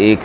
1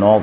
9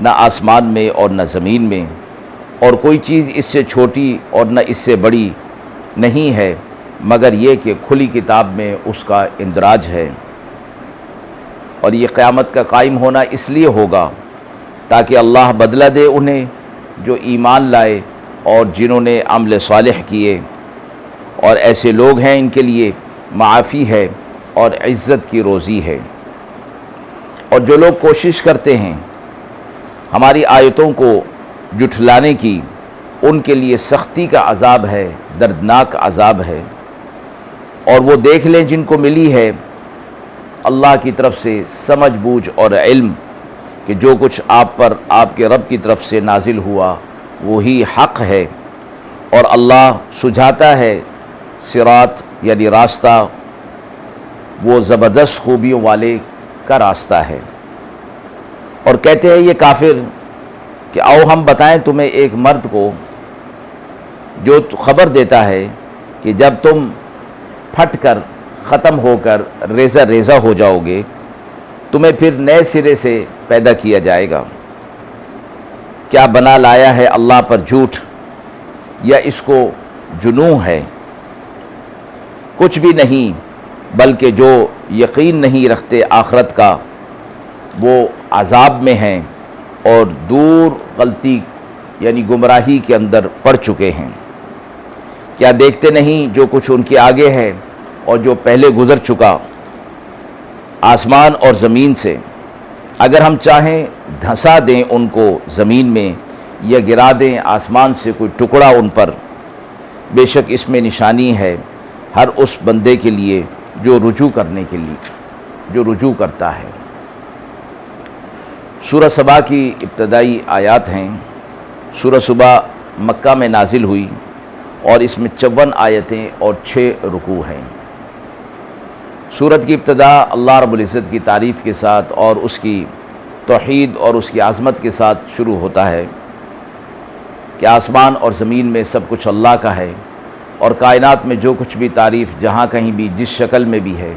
نہ آسمان میں اور نہ زمین میں، اور کوئی چیز اس سے چھوٹی اور نہ اس سے بڑی نہیں ہے مگر یہ کہ کھلی کتاب میں اس کا اندراج ہے۔ اور یہ قیامت کا قائم ہونا اس لیے ہوگا تاکہ اللہ بدلہ دے انہیں جو ایمان لائے اور جنہوں نے عمل صالح کیے، اور ایسے لوگ ہیں ان کے لیے معافی ہے اور عزت کی روزی ہے۔ اور جو لوگ کوشش کرتے ہیں ہماری آیتوں کو جھٹلانے کی، ان کے لیے سختی کا عذاب ہے، دردناک عذاب ہے۔ اور وہ دیکھ لیں جن کو ملی ہے اللہ کی طرف سے سمجھ بوجھ اور علم کہ جو کچھ آپ پر آپ کے رب کی طرف سے نازل ہوا وہی حق ہے، اور اللہ سجھاتا ہے صراط یعنی راستہ، وہ زبردست خوبیوں والے کا راستہ ہے۔ اور کہتے ہیں یہ کافر کہ آؤ ہم بتائیں تمہیں ایک مرد کو جو خبر دیتا ہے کہ جب تم پھٹ کر ختم ہو کر ریزہ ریزہ ہو جاؤ گے تمہیں پھر نئے سرے سے پیدا کیا جائے گا۔ کیا بنا لایا ہے اللہ پر جھوٹ، یا اس کو جنون ہے؟ کچھ بھی نہیں، بلکہ جو یقین نہیں رکھتے آخرت کا وہ عذاب میں ہیں اور دور غلطی یعنی گمراہی کے اندر پڑ چکے ہیں۔ کیا دیکھتے نہیں جو کچھ ان کے آگے ہے اور جو پہلے گزر چکا آسمان اور زمین سے؟ اگر ہم چاہیں دھنسا دیں ان کو زمین میں یا گرا دیں آسمان سے کوئی ٹکڑا ان پر، بے شک اس میں نشانی ہے ہر اس بندے کے لیے جو رجوع کرنے کے لیے جو رجوع کرتا ہے۔ سورہ سبا کی ابتدائی آیات ہیں۔ سورہ سبا مکہ میں نازل ہوئی اور اس میں 54 آیتیں اور 6 رکوع ہیں۔ سورت کی ابتدا اللہ رب العزت کی تعریف کے ساتھ اور اس کی توحید اور اس کی عظمت کے ساتھ شروع ہوتا ہے کہ آسمان اور زمین میں سب کچھ اللہ کا ہے، اور کائنات میں جو کچھ بھی تعریف جہاں کہیں بھی جس شکل میں بھی ہے،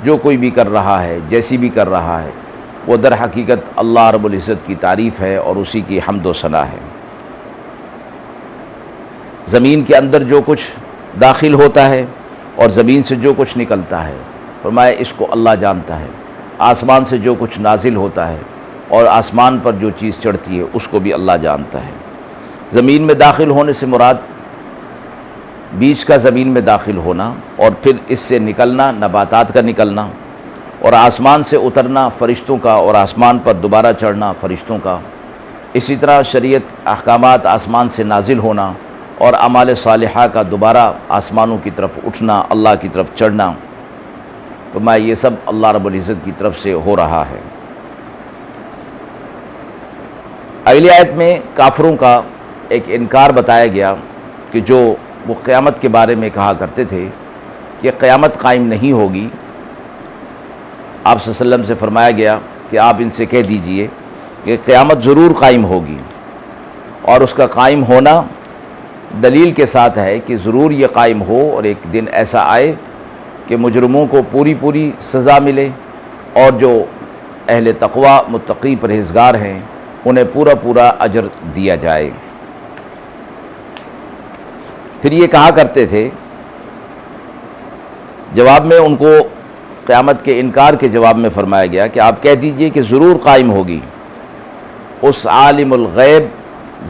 جو کوئی بھی کر رہا ہے، جیسی بھی کر رہا ہے، وہ در حقیقت اللہ رب العزت کی تعریف ہے اور اسی کی حمد و ثنا ہے۔ زمین کے اندر جو کچھ داخل ہوتا ہے اور زمین سے جو کچھ نکلتا ہے، فرمایا اس کو اللہ جانتا ہے۔ آسمان سے جو کچھ نازل ہوتا ہے اور آسمان پر جو چیز چڑھتی ہے اس کو بھی اللہ جانتا ہے۔ زمین میں داخل ہونے سے مراد بیج کا زمین میں داخل ہونا اور پھر اس سے نکلنا، نباتات کا نکلنا، اور آسمان سے اترنا فرشتوں کا، اور آسمان پر دوبارہ چڑھنا فرشتوں کا۔ اسی طرح شریعت احکامات آسمان سے نازل ہونا اور اعمال صالحہ کا دوبارہ آسمانوں کی طرف اٹھنا، اللہ کی طرف چڑھنا، تو میں یہ سب اللہ رب العزت کی طرف سے ہو رہا ہے۔ اگلی آیت میں کافروں کا ایک انکار بتایا گیا کہ جو وہ قیامت کے بارے میں کہا کرتے تھے کہ قیامت قائم نہیں ہوگی۔ آپ صلی اللہ علیہ وسلم سے فرمایا گیا کہ آپ ان سے کہہ دیجئے کہ قیامت ضرور قائم ہوگی، اور اس کا قائم ہونا دلیل کے ساتھ ہے کہ ضرور یہ قائم ہو، اور ایک دن ایسا آئے کہ مجرموں کو پوری سزا ملے، اور جو اہل تقوی متقی پرہیزگار ہیں انہیں پورا اجر دیا جائے۔ پھر یہ کہا کرتے تھے جواب میں، ان کو قیامت کے انکار کے جواب میں فرمایا گیا کہ آپ کہہ دیجئے کہ ضرور قائم ہوگی، اس عالم الغیب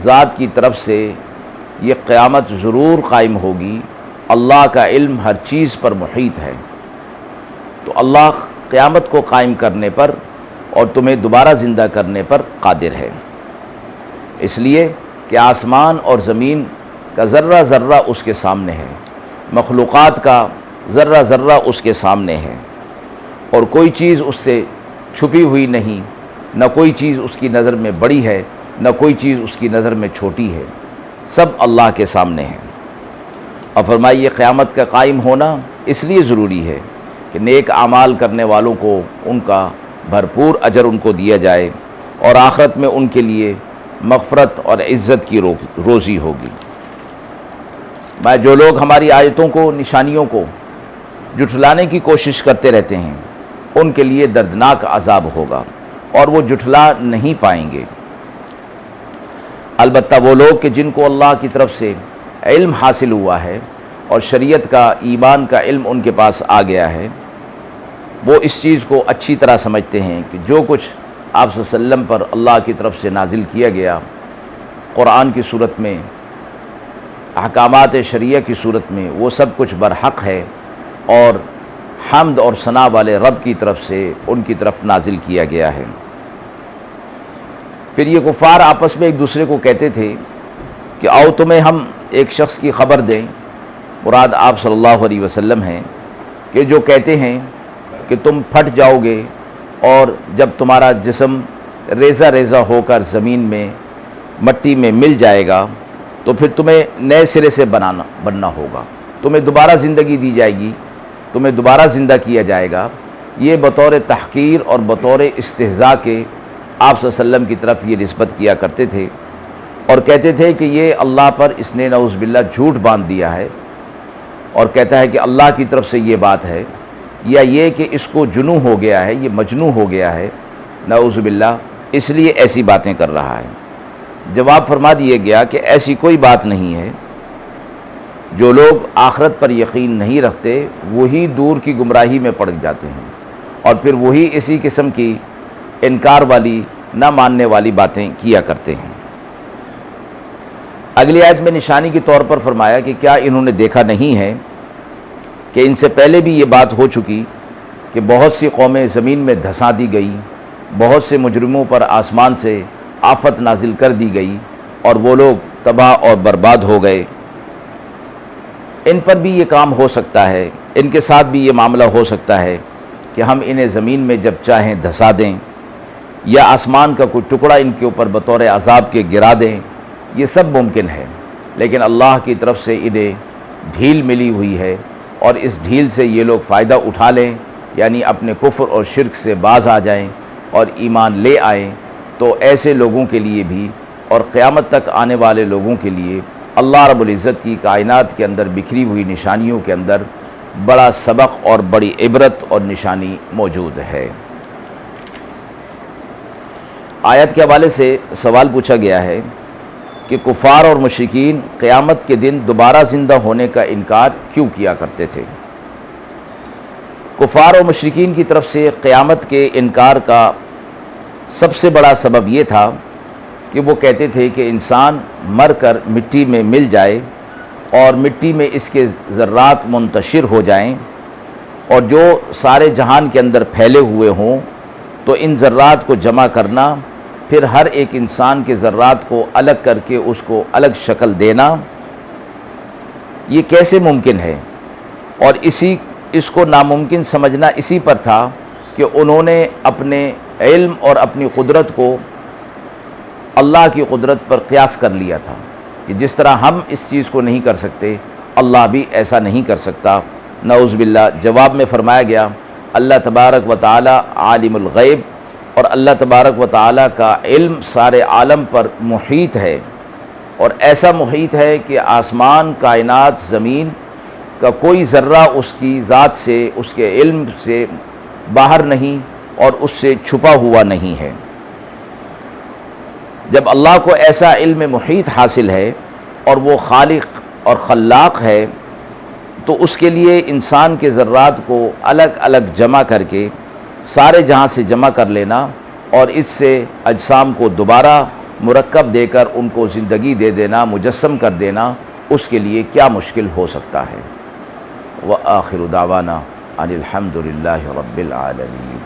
ذات کی طرف سے یہ قیامت ضرور قائم ہوگی۔ اللہ کا علم ہر چیز پر محیط ہے، تو اللہ قیامت کو قائم کرنے پر اور تمہیں دوبارہ زندہ کرنے پر قادر ہے، اس لیے کہ آسمان اور زمین کا ذرہ ذرہ اس کے سامنے ہے، مخلوقات کا ذرہ ذرہ اس کے سامنے ہے، اور کوئی چیز اس سے چھپی ہوئی نہیں، نہ کوئی چیز اس کی نظر میں بڑی ہے، نہ کوئی چیز اس کی نظر میں چھوٹی ہے، سب اللہ کے سامنے ہے۔ اور فرمائیے قیامت کا قائم ہونا اس لیے ضروری ہے کہ نیک اعمال کرنے والوں کو ان کا بھرپور اجر ان کو دیا جائے، اور آخرت میں ان کے لیے مغفرت اور عزت کی روزی ہوگی۔ جو لوگ ہماری آیتوں کو، نشانیوں کو جھٹلانے کی کوشش کرتے رہتے ہیں ان کے لیے دردناک عذاب ہوگا، اور وہ جھٹلا نہیں پائیں گے۔ البتہ وہ لوگ کہ جن کو اللہ کی طرف سے علم حاصل ہوا ہے اور شریعت کا ایمان کا علم ان کے پاس آ گیا ہے، وہ اس چیز کو اچھی طرح سمجھتے ہیں کہ جو کچھ آپ صلی اللہ علیہ وسلم پر اللہ کی طرف سے نازل کیا گیا قرآن کی صورت میں، احکامات شریعہ کی صورت میں، وہ سب کچھ برحق ہے اور حمد اور ثنا والے رب کی طرف سے ان کی طرف نازل کیا گیا ہے۔ پھر یہ کفار آپس میں ایک دوسرے کو کہتے تھے کہ آؤ تمہیں ہم ایک شخص کی خبر دیں، مراد آپ صلی اللہ علیہ وسلم ہیں، کہ جو کہتے ہیں کہ تم پھٹ جاؤ گے اور جب تمہارا جسم ریزہ ریزہ ہو کر زمین میں مٹی میں مل جائے گا تو پھر تمہیں نئے سرے سے بننا ہوگا، تمہیں دوبارہ زندگی دی جائے گی، تمہیں دوبارہ زندہ کیا جائے گا۔ یہ بطور تحقیر اور بطور استہزاء کے آپ صلی اللہ علیہ وسلم کی طرف یہ نسبت کیا کرتے تھے اور کہتے تھے کہ یہ اللہ پر اس نے نعوذ باللہ جھوٹ باندھ دیا ہے اور کہتا ہے کہ اللہ کی طرف سے یہ بات ہے، یا یہ کہ اس کو جنوں ہو گیا ہے، یہ مجنوں ہو گیا ہے نعوذ باللہ، اس لیے ایسی باتیں کر رہا ہے۔ جواب فرما دیا گیا کہ ایسی کوئی بات نہیں ہے، جو لوگ آخرت پر یقین نہیں رکھتے وہی دور کی گمراہی میں پڑ جاتے ہیں اور پھر وہی اسی قسم کی انکار والی نہ ماننے والی باتیں کیا کرتے ہیں۔ اگلی آیت میں نشانی کے طور پر فرمایا کہ کیا انہوں نے دیکھا نہیں ہے کہ ان سے پہلے بھی یہ بات ہو چکی کہ بہت سی قومیں زمین میں دھسا دی گئی، بہت سے مجرموں پر آسمان سے آفت نازل کر دی گئی اور وہ لوگ تباہ اور برباد ہو گئے۔ ان پر بھی یہ کام ہو سکتا ہے، ان کے ساتھ بھی یہ معاملہ ہو سکتا ہے کہ ہم انہیں زمین میں جب چاہیں دھسا دیں یا آسمان کا کوئی ٹکڑا ان کے اوپر بطور عذاب کے گرا دیں، یہ سب ممکن ہے، لیکن اللہ کی طرف سے انہیں ڈھیل ملی ہوئی ہے اور اس ڈھیل سے یہ لوگ فائدہ اٹھا لیں، یعنی اپنے کفر اور شرک سے باز آ جائیں اور ایمان لے آئیں، تو ایسے لوگوں کے لیے بھی اور قیامت تک آنے والے لوگوں کے لیے اللہ رب العزت کی کائنات کے اندر بکھری ہوئی نشانیوں کے اندر بڑا سبق اور بڑی عبرت اور نشانی موجود ہے۔ آیت کے حوالے سے سوال پوچھا گیا ہے کہ کفار اور مشرکین قیامت کے دن دوبارہ زندہ ہونے کا انکار کیوں کیا کرتے تھے؟ کفار اور مشرکین کی طرف سے قیامت کے انکار کا سب سے بڑا سبب یہ تھا کہ وہ کہتے تھے کہ انسان مر کر مٹی میں مل جائے اور مٹی میں اس کے ذرات منتشر ہو جائیں اور جو سارے جہان کے اندر پھیلے ہوئے ہوں تو ان ذرات کو جمع کرنا، پھر ہر ایک انسان کے ذرات کو الگ کر کے اس کو الگ شکل دینا، یہ کیسے ممکن ہے؟ اور اس کو ناممکن سمجھنا اسی پر تھا کہ انہوں نے اپنے علم اور اپنی قدرت کو اللہ کی قدرت پر قیاس کر لیا تھا کہ جس طرح ہم اس چیز کو نہیں کر سکتے اللہ بھی ایسا نہیں کر سکتا، نعوذ باللہ۔ جواب میں فرمایا گیا اللہ تبارک و تعالی عالم الغیب، اور اللہ تبارک و تعالی کا علم سارے عالم پر محیط ہے، اور ایسا محیط ہے کہ آسمان، کائنات، زمین کا کوئی ذرہ اس کی ذات سے، اس کے علم سے باہر نہیں اور اس سے چھپا ہوا نہیں ہے۔ جب اللہ کو ایسا علم محیط حاصل ہے اور وہ خالق اور خلاق ہے تو اس کے لیے انسان کے ذرات کو الگ الگ جمع کر کے سارے جہاں سے جمع کر لینا اور اس سے اجسام کو دوبارہ مرکب دے کر ان کو زندگی دے دینا، مجسم کر دینا، اس کے لیے کیا مشکل ہو سکتا ہے۔ وآخر دعوانا ان الحمد للہ رب العالمین۔